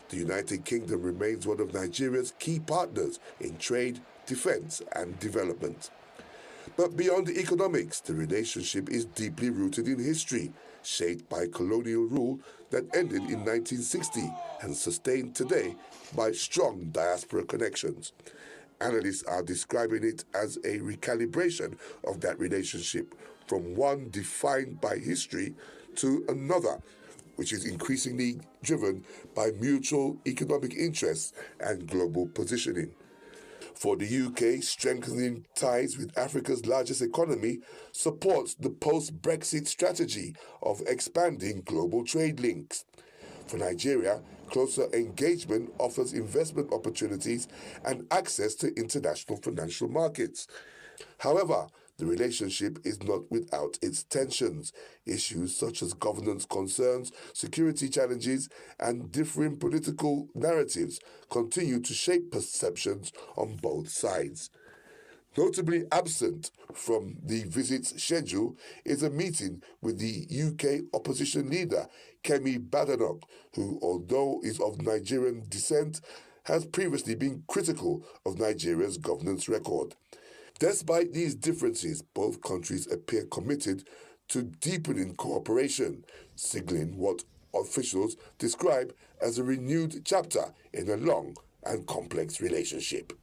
The United Kingdom remains one of Nigeria's key partners in trade, defense, and development. But beyond the economics, the relationship is deeply rooted in history, shaped by colonial rule that ended in 1960 and sustained today by strong diaspora connections. Analysts are describing it as a recalibration of that relationship from one defined by history to another, which is increasingly driven by mutual economic interests and global positioning. For the UK, strengthening ties with Africa's largest economy supports the post-Brexit strategy of expanding global trade links. For Nigeria, closer engagement offers investment opportunities and access to international financial markets. However, the relationship is not without its tensions. Issues such as governance concerns, security challenges, and differing political narratives continue to shape perceptions on both sides. Notably absent from the visit's schedule is a meeting with the UK opposition leader, Kemi Badenoch, who, although is of Nigerian descent, has previously been critical of Nigeria's governance record. Despite these differences, both countries appear committed to deepening cooperation, signaling what officials describe as a renewed chapter in a long and complex relationship.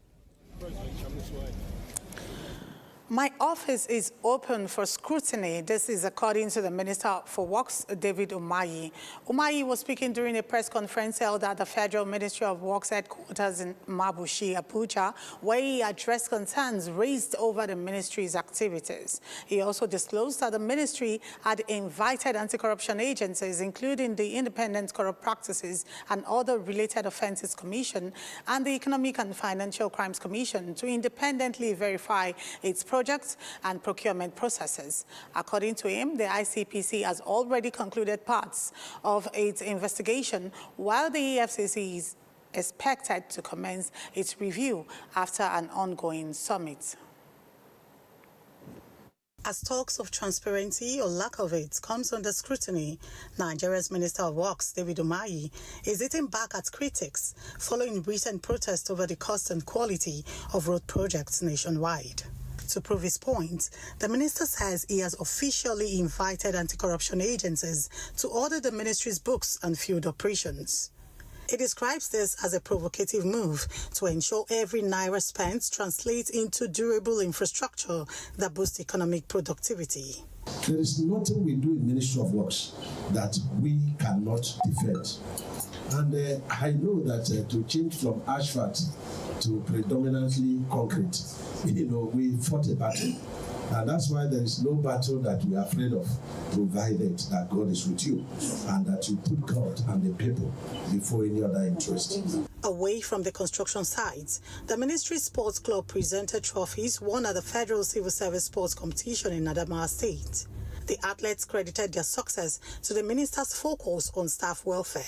My office is open for scrutiny. This is according to the Minister for Works, David Umahi. Umahi was speaking during a press conference held at the Federal Ministry of Works headquarters in Mabushi, Abuja, where he addressed concerns raised over the ministry's activities. He also disclosed that the ministry had invited anti-corruption agencies, including the Independent Corrupt Practices and Other Related Offences Commission and the Economic and Financial Crimes Commission, to independently verify its projects and procurement processes. According to him, the ICPC has already concluded parts of its investigation, while the EFCC is expected to commence its review after an ongoing summit. As talks of transparency or lack of it comes under scrutiny, Nigeria's Minister of Works, David Umahi, is hitting back at critics following recent protests over the cost and quality of road projects nationwide. To prove his point, the minister says he has officially invited anti-corruption agencies to order the ministry's books and field operations. He describes this as a provocative move to ensure every naira spent translates into durable infrastructure that boosts economic productivity. There is nothing we do in Ministry of Works that we cannot defend. And I know that to change from asphalt to predominantly concrete, we fought a battle. And that's why there is no battle that we are afraid of, provided that God is with you and that you put God and the people before any other interest. Away from the construction sites, the ministry's sports club presented trophies won at the Federal Civil Service Sports Competition in Adamawa State. The athletes credited their success to the minister's focus on staff welfare.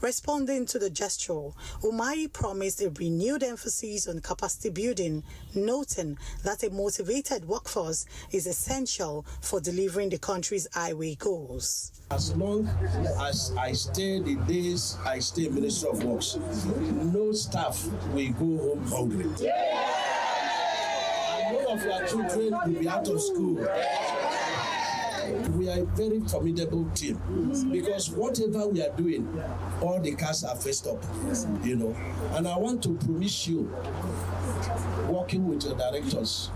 Responding to the gesture, Umahi promised a renewed emphasis on capacity building, noting that a motivated workforce is essential for delivering the country's highway goals. As long as I stay the days I stay Minister of Works, no staff will go home hungry. And none of your children will be out of school. We are a very formidable team because whatever we are doing, all the cars are faced up, And I want to promise you, working with your directors,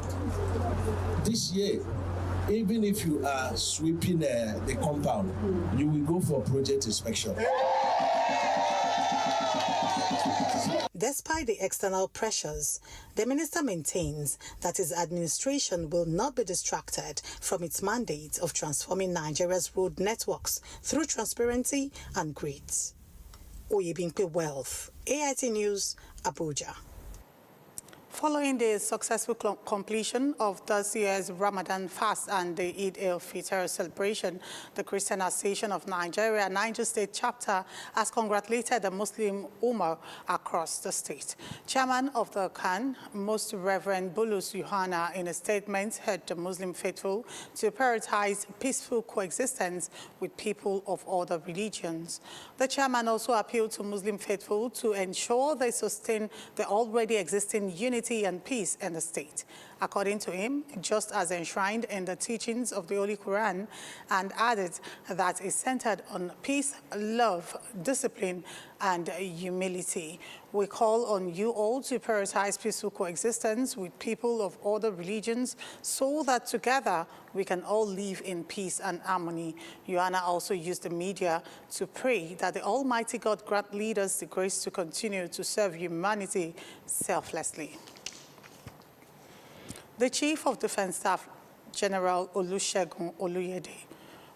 this year, even if you are sweeping the compound, you will go for project inspection. Despite the external pressures, the minister maintains that his administration will not be distracted from its mandate of transforming Nigeria's road networks through transparency and grit. Oyebimpe Wealth, AIT News, Abuja. Following the successful completion of this year's Ramadan fast and the Eid al-Fitr celebration, the Christian Association of Nigeria, Niger State chapter, has congratulated the Muslim Ummah across the state. Chairman of the KAN, Most Reverend Bulus Yohana, in a statement, urged the Muslim faithful to prioritize peaceful coexistence with people of other religions. The chairman also appealed to Muslim faithful to ensure they sustain the already existing unity and peace in the state. According to him, just as enshrined in the teachings of the Holy Quran, and added that is centered on peace, love, discipline, and humility. We call on you all to prioritize peaceful coexistence with people of other religions so that together we can all live in peace and harmony. Yohana also used the media to pray that the Almighty God grant leaders the grace to continue to serve humanity selflessly. The Chief of Defense Staff, General Olusegun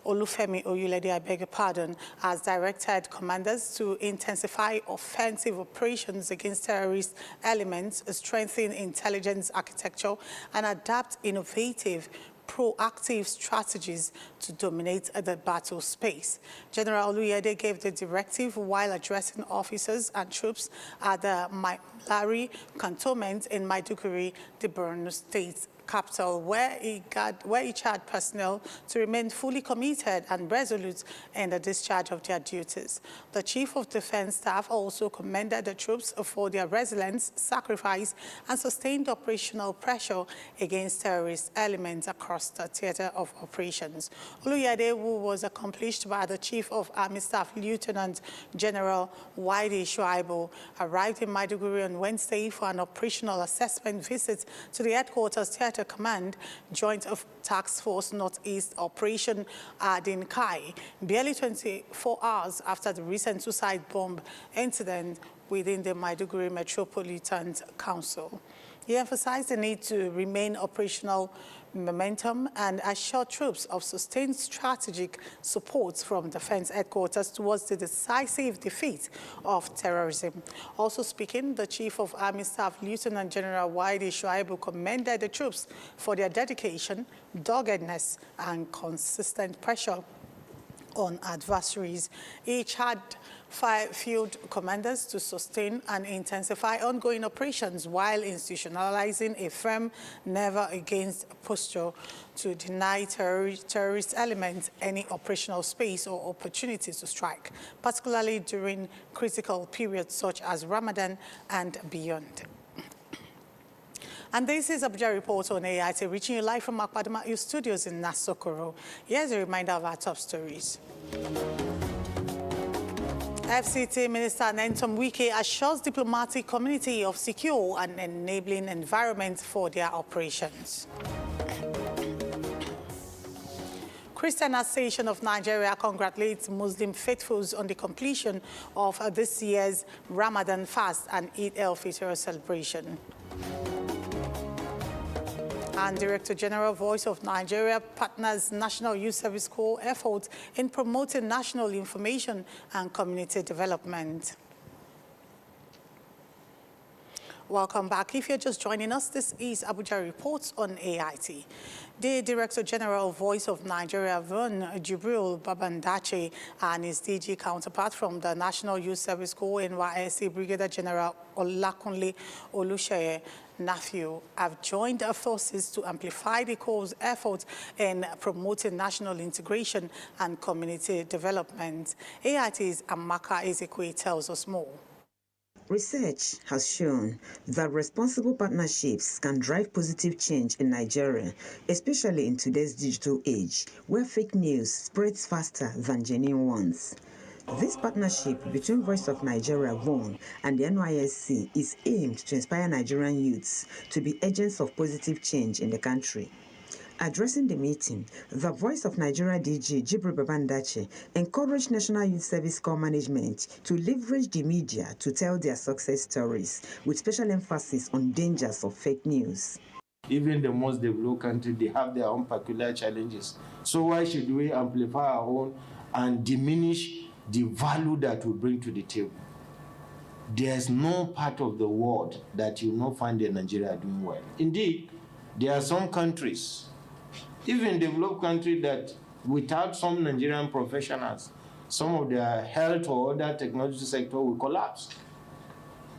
Olufemi Oyulede, I beg your pardon, has directed commanders to intensify offensive operations against terrorist elements, strengthen intelligence architecture, and adapt innovative proactive strategies to dominate the battle space. General Oluyede gave the directive while addressing officers and troops at the Malari cantonment in Maiduguri, the Borno State capital, where he charged personnel to remain fully committed and resolute in the discharge of their duties. The Chief of Defense Staff also commended the troops for their resilience, sacrifice, and sustained operational pressure against terrorist elements across the theater of operations. Oluyede, who was accompanied by the Chief of Army Staff, Lieutenant General Waide Shuaibu, arrived in Maiduguri on Wednesday for an operational assessment visit to the headquarters theater command, Joint of Task Force Northeast Operation Adinkai, barely 24 hours after the recent suicide bomb incident within the Maiduguri Metropolitan Council. He emphasized the need to remain operational momentum and assure troops of sustained strategic support from defense headquarters towards the decisive defeat of terrorism. Also speaking, the Chief of Army Staff, Lieutenant General Waide Shuaibu, commended the troops for their dedication, doggedness, and consistent pressure on adversaries. Each had 5 field commanders to sustain and intensify ongoing operations while institutionalizing a firm never against posture to deny terrorist elements any operational space or opportunities to strike, particularly during critical periods such as Ramadan and beyond. And this is Abuja Report on AIT, reaching you live from Akpadama Studios in Nasokoro. Here's a reminder of our top stories. FCT Minister Nentom Wike assures diplomatic community of secure and enabling environment for their operations. Christian Association of Nigeria congratulates Muslim faithfuls on the completion of this year's Ramadan fast and Eid al-Fitr celebration. And Director General Voice of Nigeria partners National Youth Service Corps efforts in promoting national information and community development. Welcome back. If you're just joining us, this is Abuja Reports on AIT. The Director General Voice of Nigeria, Von Jibril Babandache, and his DG counterpart from the National Youth Service Corps, NYSC, Brigadier General Olakunle Oluseye Nafiu, have joined forces to amplify the Corps' efforts in promoting national integration and community development. AIT's Amaka Ezekwe tells us more. Research has shown that responsible partnerships can drive positive change in Nigeria, especially in today's digital age, where fake news spreads faster than genuine ones. This partnership between Voice of Nigeria, VON, and the NYSC is aimed to inspire Nigerian youths to be agents of positive change in the country. Addressing the meeting, the Voice of Nigeria DG Jibril Babandache encouraged National Youth Service Corps management to leverage the media to tell their success stories, with special emphasis on dangers of fake news. Even the most developed countries, they have their own peculiar challenges. So why should we amplify our own and diminish the value that we bring to the table? there's no part of the world that you not find the Nigeria doing well. Indeed, there are some countries, even developed countries, that without some Nigerian professionals, some of their health or other technology sector will collapse.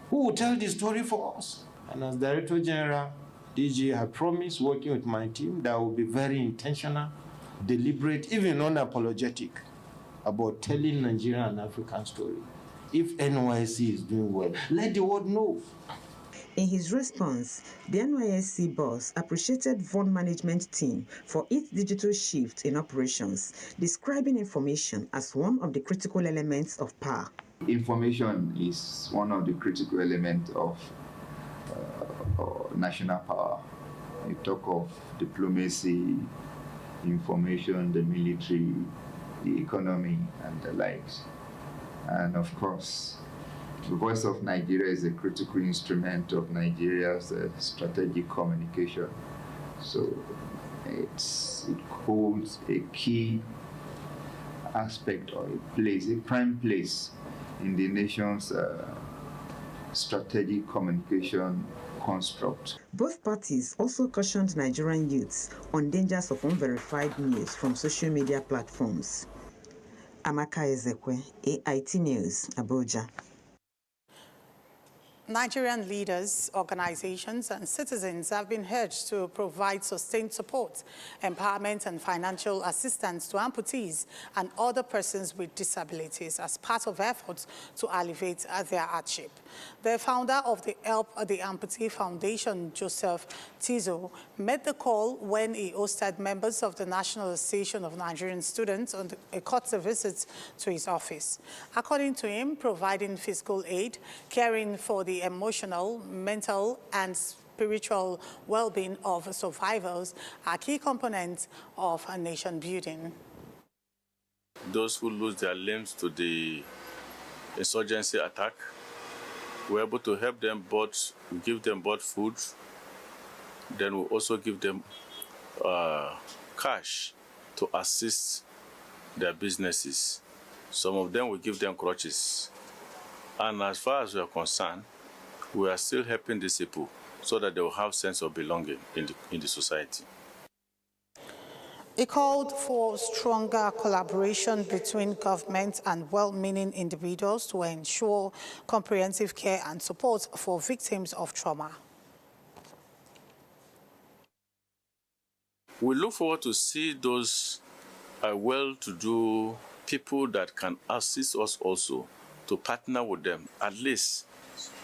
Who will tell the story for us? And as Director General, DG, I promise, working with my team, that will be very intentional, deliberate, even unapologetic about telling Nigeria and African story. If NYSC is doing well, let the world know. In his response, the NYSC boss appreciated Vaughan management team for its digital shift in operations, describing information as one of the critical elements of power. Information is one of the critical elements of national power. You talk of diplomacy, information, the military, the economy, and the likes. And of course, the Voice of Nigeria is a critical instrument of Nigeria's strategic communication. So it holds a key aspect, or a prime place in the nation's strategic communication construct. Both parties also cautioned Nigerian youths on dangers of unverified news from social media platforms. Amaka Ezekwe, AIT News, Abuja. Nigerian leaders, organizations, and citizens have been urged to provide sustained support, empowerment, and financial assistance to amputees and other persons with disabilities as part of efforts to alleviate their hardship. The founder of the Help the Amputee Foundation, Joseph Tizo, made the call when he hosted members of the National Association of Nigerian Students on a courtesy visit to his office. According to him, providing physical aid, caring for the emotional, mental, and spiritual well-being of survivors are key components of a nation building. Those who lose their limbs to the insurgency attack, we're able to help them give them both food, then we'll also give them cash to assist their businesses. Some of them will give them crutches. And as far as we are concerned, we are still helping these people so that they will have sense of belonging in the society. He called for stronger collaboration between government and well-meaning individuals to ensure comprehensive care and support for victims of trauma. We look forward to see those well-to-do people that can assist us also, to partner with them, at least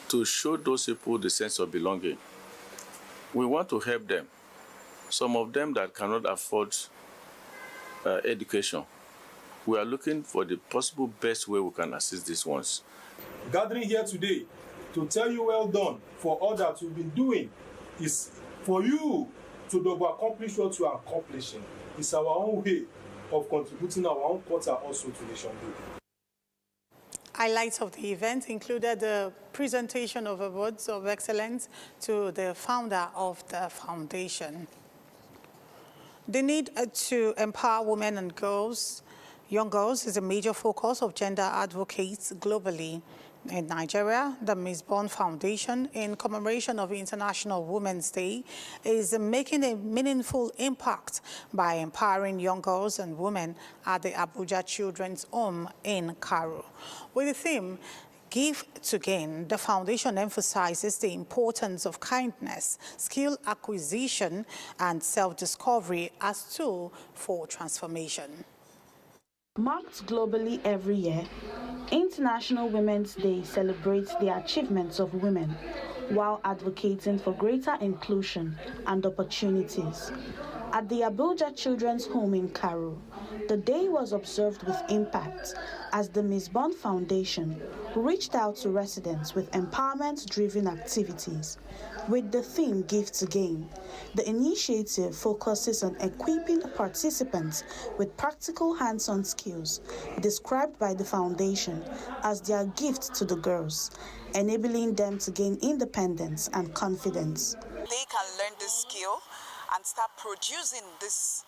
to show those people the sense of belonging. We want to help them. Some of them that cannot afford education. We are looking for the possible best way we can assist these ones. Gathering here today to tell you well done for all that you've been doing is for you to accomplish what you are accomplishing. It's our own way of contributing our own quarter also to nation building. Highlights of the event included the presentation of awards of excellence to the founder of the foundation. The need to empower women and young girls is a major focus of gender advocates globally. In Nigeria, the Miss Bond Foundation, in commemoration of International Women's Day, is making a meaningful impact by empowering young girls and women at the Abuja Children's Home in Cairo. With the theme, Give to Gain, the foundation emphasizes the importance of kindness, skill acquisition, and self-discovery as tools for transformation. Marked globally every year, International Women's Day celebrates the achievements of women while advocating for greater inclusion and opportunities. At the Abuja Children's Home in Cairo, the day was observed with impact as the Miss Bond Foundation reached out to residents with empowerment-driven activities. With the theme Give to Gain, the initiative focuses on equipping participants with practical hands-on skills described by the foundation as their gift to the girls, enabling them to gain independence and confidence. They can learn this skill and start producing these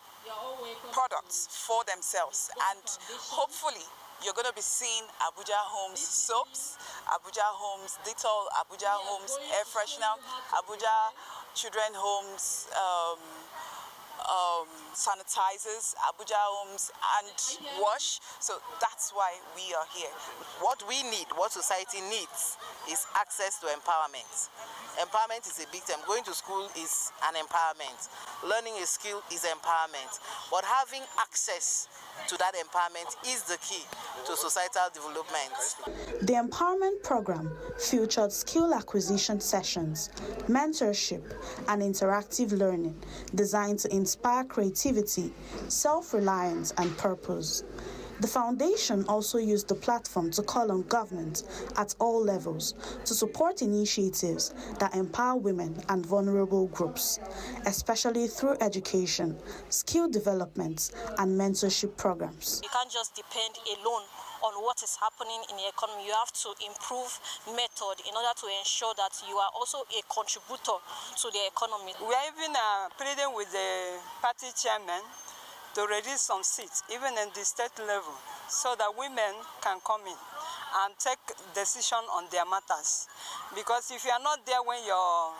products for themselves and hopefully You're going to be seeing Abuja Homes soaps, Abuja Homes Dettol, Abuja Homes air freshener, Abuja Children Homes sanitizers, Abuja Homes and wash. So that's why we are here. What we need, what society needs, is access to empowerment. Empowerment is a big term. Going to school is an empowerment. Learning a skill is empowerment. But having access to that empowerment is the key to societal development. The empowerment program featured skill acquisition sessions, mentorship, and interactive learning designed to inspire creativity, self-reliance, and purpose. The foundation also used the platform to call on government at all levels to support initiatives that empower women and vulnerable groups, especially through education, skill development, and mentorship programs. You can't just depend alone on what is happening in the economy. You have to improve method in order to ensure that you are also a contributor to the economy. We are even pleading with the party chairman to reduce some seats, even in the state level, so that women can come in and take decision on their matters. Because if you are not there when your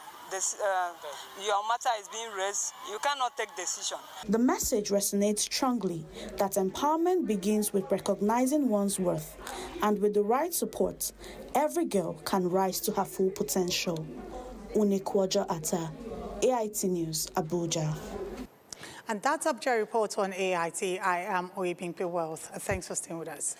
matter is being raised, you cannot take decision. The message resonates strongly that empowerment begins with recognizing one's worth, and with the right support, every girl can rise to her full potential. Unikwaja Atta, AIT News, Abuja. And that's Abuja Report on AIT. I am Oyebimpe Wealth. Thanks for staying with us.